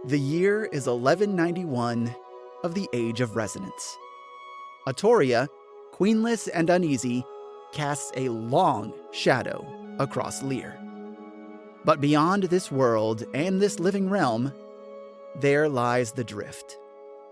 The year is 1191 of the Age of Resonance. Autoria, queenless and uneasy, casts a long shadow across Lear. But beyond this world and this living realm, there lies the Drift,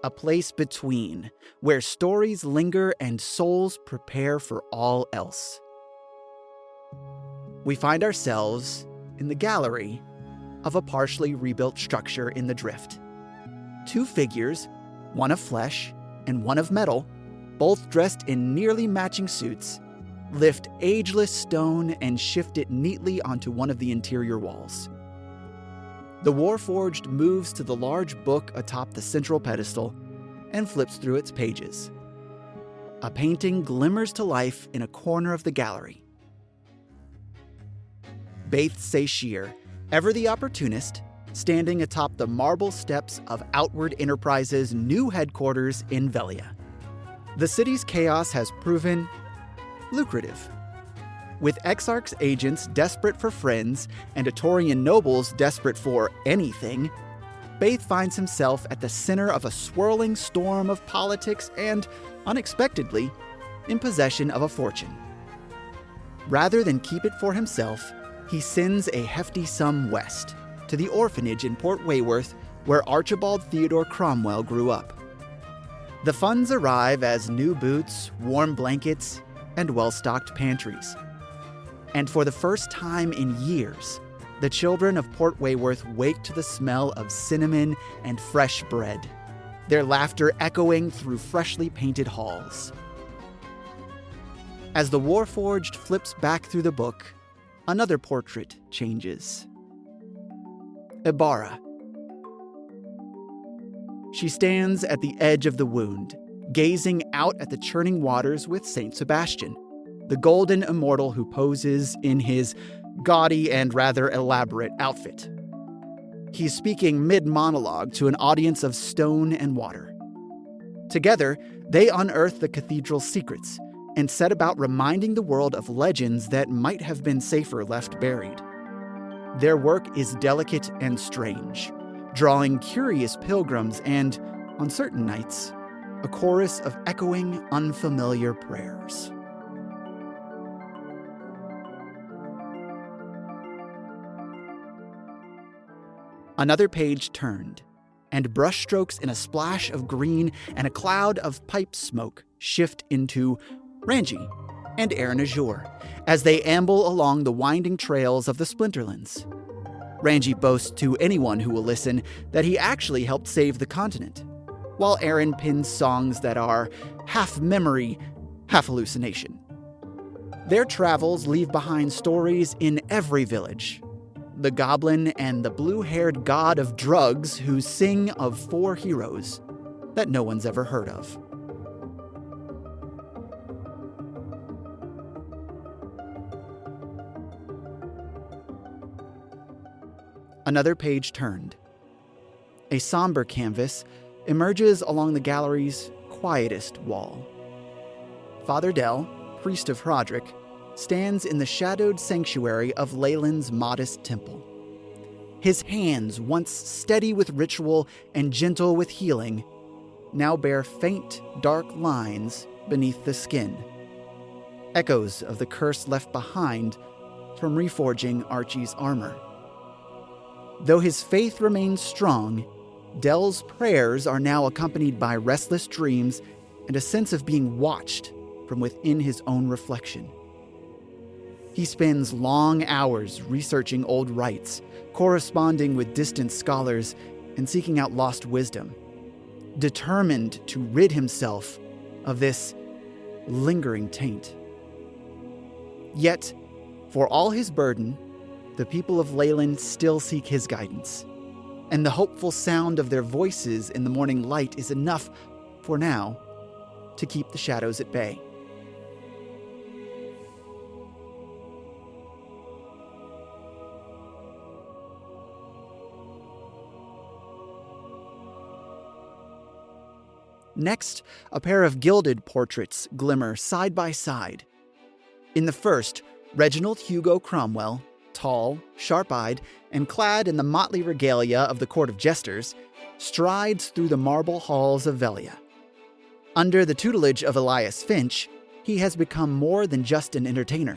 a place between, where stories linger and souls prepare for all else. We find ourselves in the gallery of a partially rebuilt structure in the Drift. Two figures, one of flesh and one of metal, both dressed in nearly matching suits, lift ageless stone and shift it neatly onto one of the interior walls. The Warforged moves to the large book atop the central pedestal and flips through its pages. A painting glimmers to life in a corner of the gallery. Baith Sashir, ever the opportunist, standing atop the marble steps of Outward Enterprises' new headquarters in Velia. The city's chaos has proven lucrative. With Exarch's agents desperate for friends and Atorian nobles desperate for anything, Baith finds himself at the center of a swirling storm of politics and, unexpectedly, in possession of a fortune. Rather than keep it for himself, he sends a hefty sum west, to the orphanage in Port Wayworth, where Archibald Theodore Cromwell grew up. The funds arrive as new boots, warm blankets, and well-stocked pantries. And for the first time in years, the children of Port Wayworth wake to the smell of cinnamon and fresh bread, their laughter echoing through freshly painted halls. As the Warforged flips back through the book, another portrait changes. Ibarra. She stands at the edge of the wound, gazing out at the churning waters with Saint Sebastian, the golden immortal who poses in his gaudy and rather elaborate outfit. He's speaking mid-monologue to an audience of stone and water. Together, they unearth the cathedral's secrets and set about reminding the world of legends that might have been safer left buried. Their work is delicate and strange, drawing curious pilgrims and, on certain nights, a chorus of echoing, unfamiliar prayers. Another page turned, and brushstrokes in a splash of green and a cloud of pipe smoke shift into Ranji and Aaron Azure as they amble along the winding trails of the Splinterlands. Ranji boasts to anyone who will listen that he actually helped save the continent, while Aaron pins songs that are half memory, half hallucination. Their travels leave behind stories in every village. The goblin and the blue-haired god of drugs who sing of 4 heroes that no one's ever heard of. Another page turned. A somber canvas emerges along the gallery's quietest wall. Father Dell, priest of Hrodrick, stands in the shadowed sanctuary of Leyland's modest temple. His hands, once steady with ritual and gentle with healing, now bear faint, dark lines beneath the skin. Echoes of the curse left behind from reforging Archie's armor. Though his faith remains strong, Dell's prayers are now accompanied by restless dreams and a sense of being watched from within his own reflection. He spends long hours researching old rites, corresponding with distant scholars, and seeking out lost wisdom, determined to rid himself of this lingering taint. Yet, for all his burden, the people of Leyland still seek his guidance, and the hopeful sound of their voices in the morning light is enough, for now, to keep the shadows at bay. Next, a pair of gilded portraits glimmer side by side. In the first, Reginald Hugo Cromwell, tall, sharp-eyed, and clad in the motley regalia of the court of jesters, strides through the marble halls of Velia. Under the tutelage of Elias Finch, he has become more than just an entertainer.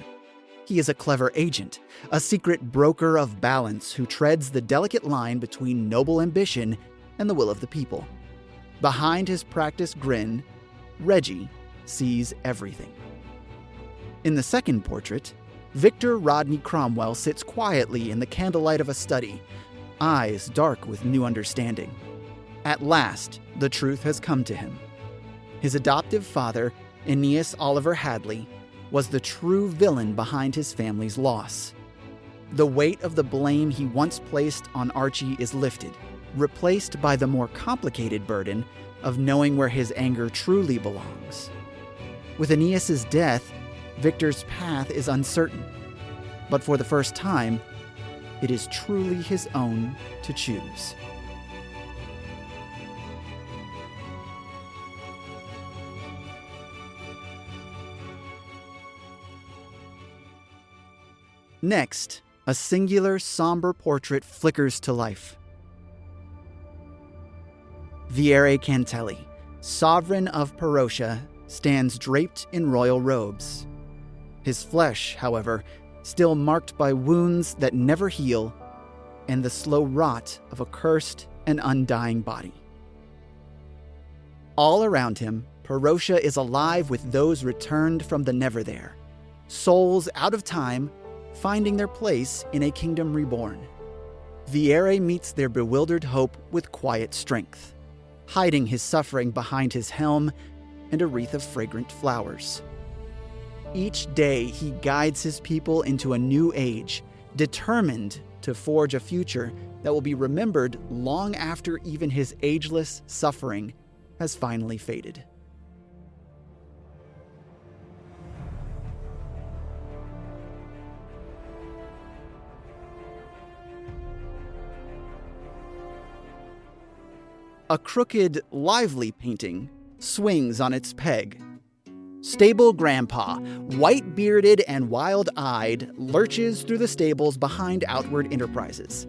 He is a clever agent, a secret broker of balance who treads the delicate line between noble ambition and the will of the people. Behind his practiced grin, Reggie sees everything. In the second portrait, Victor Rodney Cromwell sits quietly in the candlelight of a study, eyes dark with new understanding. At last, the truth has come to him. His adoptive father, Aeneas Oliver Hadley, was the true villain behind his family's loss. The weight of the blame he once placed on Archie is lifted, replaced by the more complicated burden of knowing where his anger truly belongs. With Aeneas's death, Victor's path is uncertain, but for the first time, it is truly his own to choose. Next, a singular, somber portrait flickers to life. Viere Cantelli, sovereign of Perotia, stands draped in royal robes. His flesh, however, still marked by wounds that never heal and the slow rot of a cursed and undying body. All around him, Perotia is alive with those returned from the Neverthere, souls out of time, finding their place in a kingdom reborn. Viere meets their bewildered hope with quiet strength, hiding his suffering behind his helm and a wreath of fragrant flowers. Each day he guides his people into a new age, determined to forge a future that will be remembered long after even his ageless suffering has finally faded. A crooked, lively painting swings on its peg. Stable Grandpa, white-bearded and wild-eyed, lurches through the stables behind Outward Enterprises.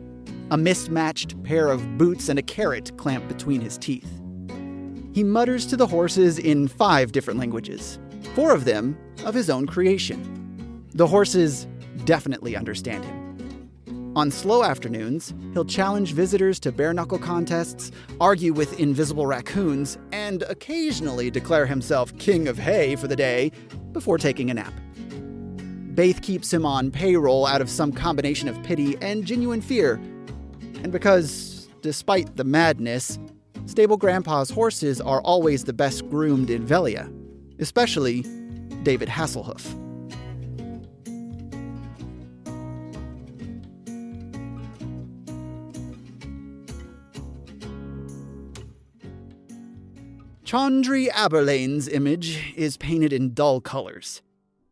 A mismatched pair of boots and a carrot clamp between his teeth. He mutters to the horses in 5 different languages, 4 of them of his own creation. The horses definitely understand him. On slow afternoons, he'll challenge visitors to bare-knuckle contests, argue with invisible raccoons, and occasionally declare himself king of hay for the day before taking a nap. Baith keeps him on payroll out of some combination of pity and genuine fear, and because, despite the madness, Stable Grandpa's horses are always the best groomed in Velia, especially David Hasselhoof. Chaundry Aberlane's image is painted in dull colors.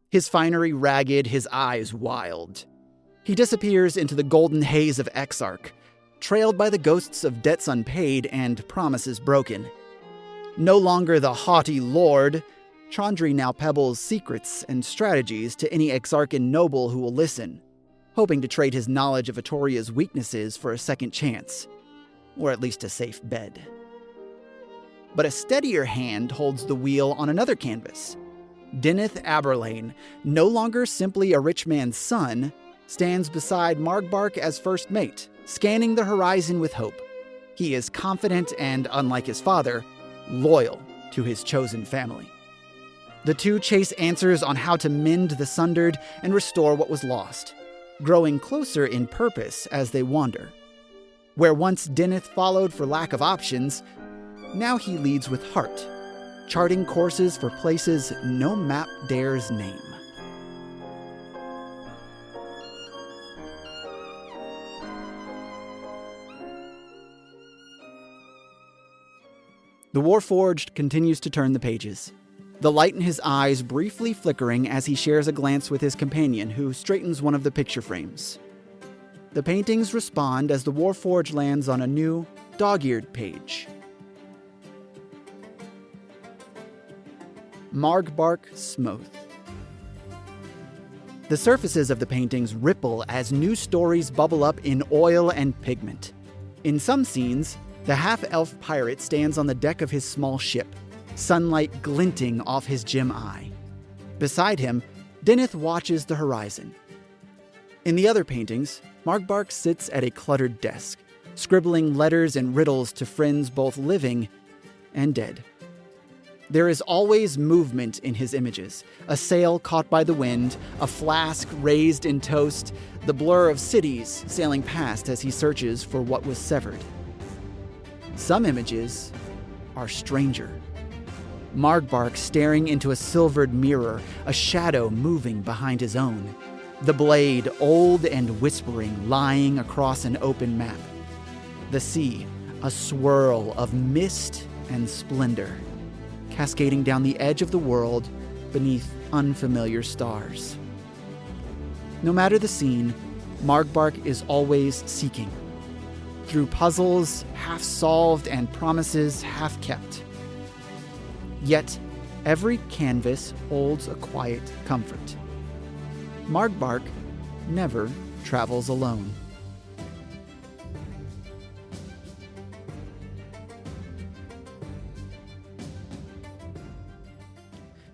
His finery ragged, his eyes wild. He disappears into the golden haze of Exarch, trailed by the ghosts of debts unpaid and promises broken. No longer the haughty lord, Chaundry now pebbles secrets and strategies to any Exarchan noble who will listen, hoping to trade his knowledge of Etoria's weaknesses for a second chance, or at least a safe bed. But a steadier hand holds the wheel on another canvas. Deneth Aberlane, no longer simply a rich man's son, stands beside Margbark as first mate, scanning the horizon with hope. He is confident and, unlike his father, loyal to his chosen family. The two chase answers on how to mend the sundered and restore what was lost, growing closer in purpose as they wander. Where once Deneth followed for lack of options, now he leads with heart, charting courses for places no map dares name. The Warforged continues to turn the pages, the light in his eyes briefly flickering as he shares a glance with his companion, who straightens one of the picture frames. The paintings respond as the Warforged lands on a new, dog-eared page. Margbark Smoth. The surfaces of the paintings ripple as new stories bubble up in oil and pigment. In some scenes, the half-elf pirate stands on the deck of his small ship, sunlight glinting off his gem eye. Beside him, Deneth watches the horizon. In the other paintings, Margbark sits at a cluttered desk, scribbling letters and riddles to friends both living and dead. There is always movement in his images, a sail caught by the wind, a flask raised in toast, the blur of cities sailing past as he searches for what was severed. Some images are stranger. Margbark staring into a silvered mirror, a shadow moving behind his own. The blade, old and whispering, lying across an open map. The sea, a swirl of mist and splendor, cascading down the edge of the world beneath unfamiliar stars. No matter the scene, Margbark is always seeking. Through puzzles half solved and promises half kept. Yet, every canvas holds a quiet comfort. Margbark never travels alone.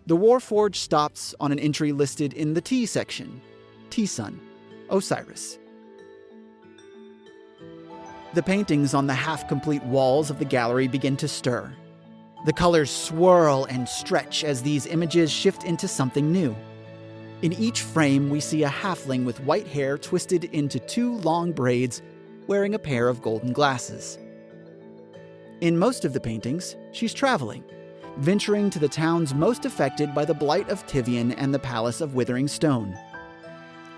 The Warforged stops on an entry listed in the T section. T-Sun, Osiris. The paintings on the half-complete walls of the gallery begin to stir. The colors swirl and stretch as these images shift into something new. In each frame, we see a halfling with white hair twisted into 2 long braids, wearing a pair of golden glasses. In most of the paintings, she's traveling, venturing to the towns most affected by the blight of Tivian and the Palace of Withering Stone.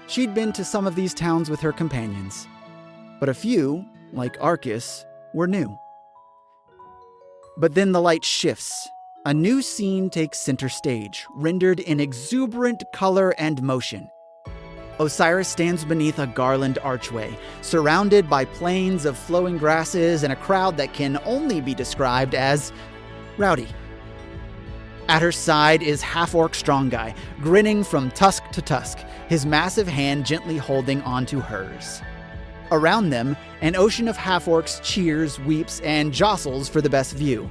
She'd been to some of these towns with her companions, but a few, like Arcus, were new. But then the light shifts. A new scene takes center stage, rendered in exuberant color and motion. Osiris stands beneath a garland archway, surrounded by plains of flowing grasses and a crowd that can only be described as rowdy. At her side is half-orc Strong-Guy, grinning from tusk to tusk, his massive hand gently holding onto hers. Around them, an ocean of half-orcs cheers, weeps, and jostles for the best view.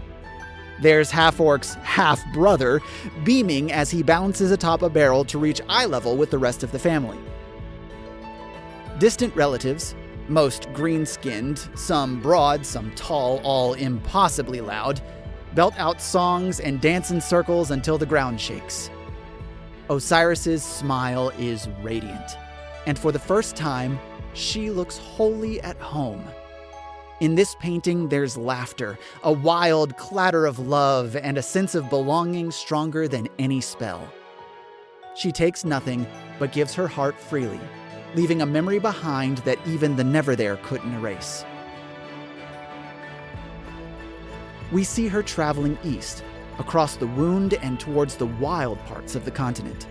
There's half-orc's half-brother, beaming as he balances atop a barrel to reach eye level with the rest of the family. Distant relatives, most green-skinned, some broad, some tall, all impossibly loud, belt out songs and dance in circles until the ground shakes. Osiris's smile is radiant, and for the first time, she looks wholly at home. In this painting, there's laughter, a wild clatter of love, and a sense of belonging stronger than any spell. She takes nothing, but gives her heart freely, leaving a memory behind that even the Neverthere couldn't erase. We see her traveling east, across the wound and towards the wild parts of the continent.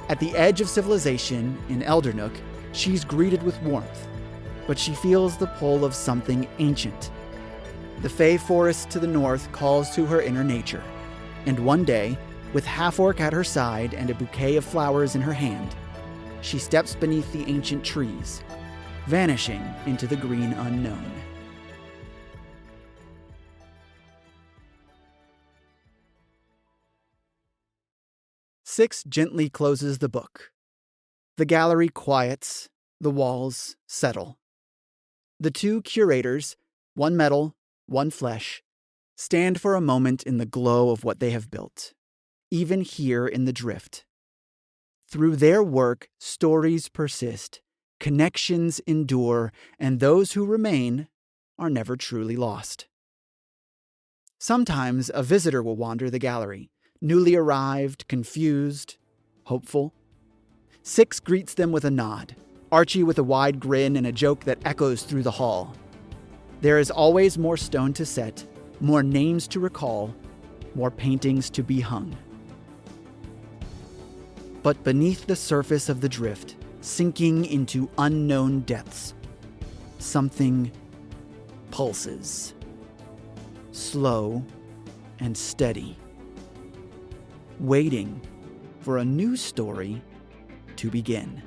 At the edge of civilization, in Eldernook, she's greeted with warmth, but she feels the pull of something ancient. The Fey forest to the north calls to her inner nature, and one day, with half-orc at her side and a bouquet of flowers in her hand, she steps beneath the ancient trees, vanishing into the green unknown. Six gently closes the book. The gallery quiets, the walls settle. The 2 curators, one metal, one flesh, stand for a moment in the glow of what they have built, even here in the drift. Through their work, stories persist, connections endure, and those who remain are never truly lost. Sometimes a visitor will wander the gallery, newly arrived, confused, hopeful. Six greets them with a nod, Archie with a wide grin and a joke that echoes through the hall. There is always more stone to set, more names to recall, more paintings to be hung. But beneath the surface of the drift, sinking into unknown depths, something pulses, slow and steady, waiting for a new story to begin.